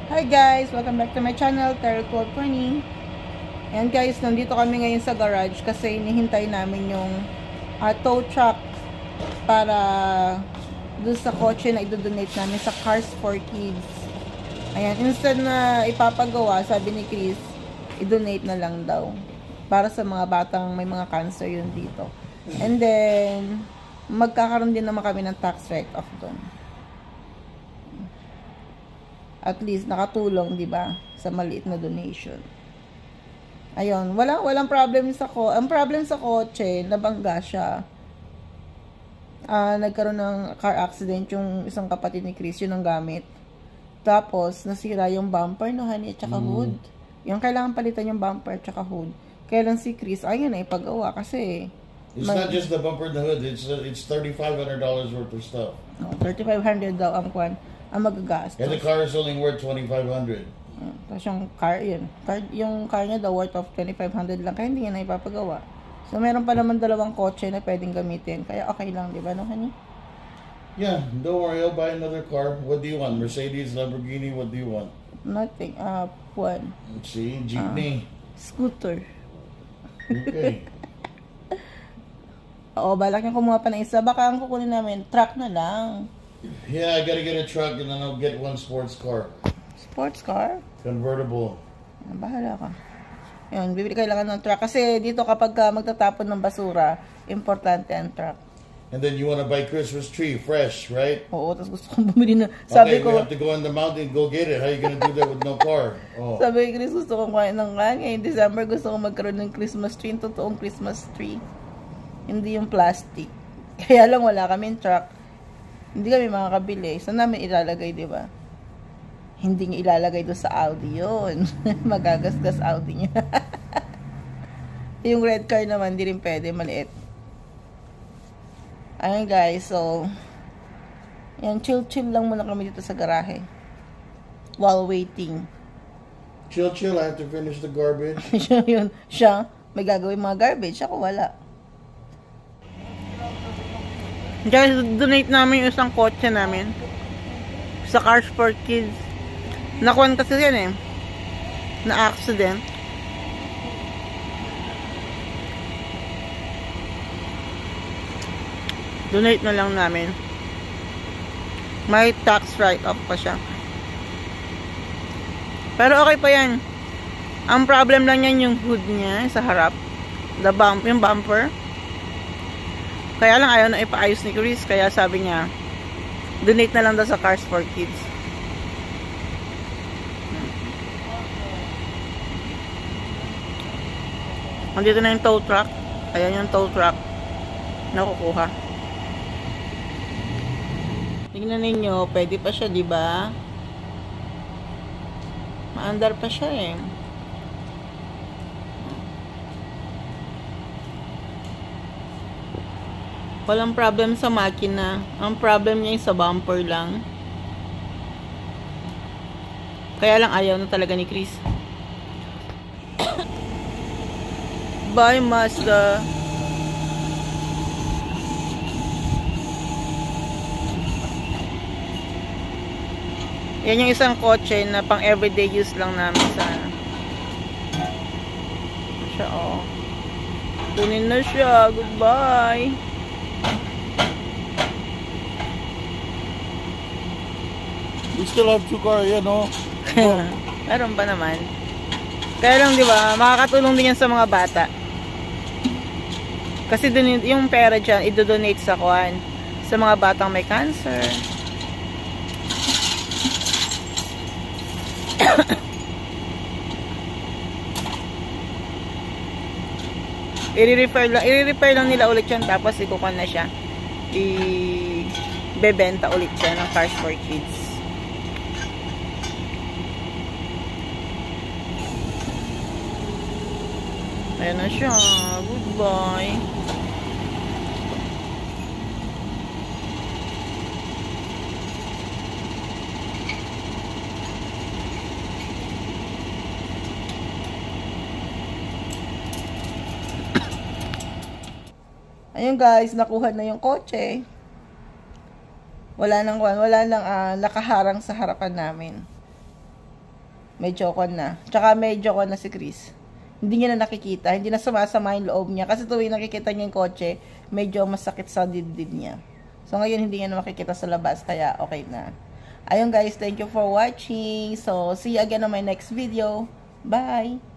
Hi guys! Welcome back to my channel, Terry Code Pony. Ayan guys, nandito kami ngayon sa garage kasi hinihintay namin yung tow truck para dun sa kotse na idodonate namin sa Cars for Kids. Ayan, instead na ipapagawa, sabi ni Chris, idonate na lang daw. Para sa mga batang may mga cancer yun dito. And then, magkakaroon din naman kami ng tax write-off doon. At least nakatulong, 'di ba, sa maliit na donation. Ayun, walang problem sa ko. Ang problem sa kotse, nabangga siya. Nagkaroon ng car accident yung isang kapatid ni Chris, yun ang gamit. Tapos nasira yung bumper no, honey, at saka hood. Yung kailangan palitan yung bumper at saka hood. Kaya lang si Chris, ayun na ipagawa kasi it's not just the bumper and the hood, it's $3,500 worth of stuff. $3,500 daw ang kwan. Ang magagastos. And the car is only worth $2,500. Tapos yung car, yung car niya daw worth of $2,500 lang. Kaya hindi niya na ipapagawa. So, meron pa naman dalawang kotse na pwedeng gamitin. Kaya okay lang, di ba, no, honey? Yeah, don't worry, I'll buy another car. What do you want? Mercedes, Lamborghini, what do you want? Nothing. One. See, jeepney. Scooter. Okay. Oo, balak niya kumuha pa ng isa. Baka ang kukunin namin, truck na lang. Yeah, I gotta get a truck and then I'll get one sports car. Sports car? Convertible. Bahala ka. Yun, kailangan ng truck. Kasi dito kapag magtatapon ng basura, importante ang truck. And then you wanna buy Christmas tree, fresh, right? Oo, tapos gusto kong bumili na. Sabi okay, ko, we have to go in the mountain and go get it. How are you gonna do that with no car? Oh. Sabi ko, Chris, gusto kong kain ng kanya. In December, gusto kong magkaroon ng Christmas tree. Totoong Christmas tree. Hindi yung plastic. Kaya lang wala kaming truck. Hindi kami makakabili. Saan namin ilalagay, di ba? Hindi niya ilalagay doon sa Audi yun. Magagasgas Audi niya. Yung red car naman, hindi rin pwede. Maliit. Ayun guys, so yan, chill lang muna kami dito sa garahe. While waiting. Chill, I have to finish the garbage. Siya, may gagawin mga garbage. Ako wala. Guys, donate namin yung isang kotse namin sa Cars for Kids. Nakuhan kasi yan eh, na accident. Donate na lang namin. May tax write-off pa siya. Pero okay pa yan. Ang problem lang yan yung hood niya sa harap. Yung bumper. Kaya lang ayaw na ipaayos ni Chris. Kaya sabi niya, donate na lang daw sa Cars for Kids. Andito na yung tow truck. Ayan yung tow truck. Nakukuha. Tingnan ninyo, pwede pa siya, di ba? Maandar pa siya eh. Walang problem sa makina. Ang problem niya yung sa bumper lang. Kaya lang ayaw na talaga ni Chris. Bye, Mazda. Yan yung isang kotse na pang everyday use lang namin sa siya, oh. Tunin na siya. Goodbye. We still have 2 cars, you know. Meron pa naman. Kaya lang, di ba, makakatulong din yan sa mga bata. Kasi dun, yung pera dyan, idodonate sa kuhan. Sa mga batang may cancer. I-repair lang nila ulit yan, tapos ikukuha na siya. I-bebenta ulit siya ng Cars for Kids. Ayan na siya. Goodbye. Ayun guys, nakuha na yung kotse. Wala nang nakaharang sa harapan namin. Medyo ko na. Tsaka medyo ko na si Chris. Hindi niya na nakikita. Hindi na sumasama yung loob niya. Kasi tuwing nakikita niya yung kotse, medyo masakit sa dibdib niya. So, ngayon hindi niya na makikita sa labas. Kaya, okay na. Ayun guys, thank you for watching. So, see you again on my next video. Bye!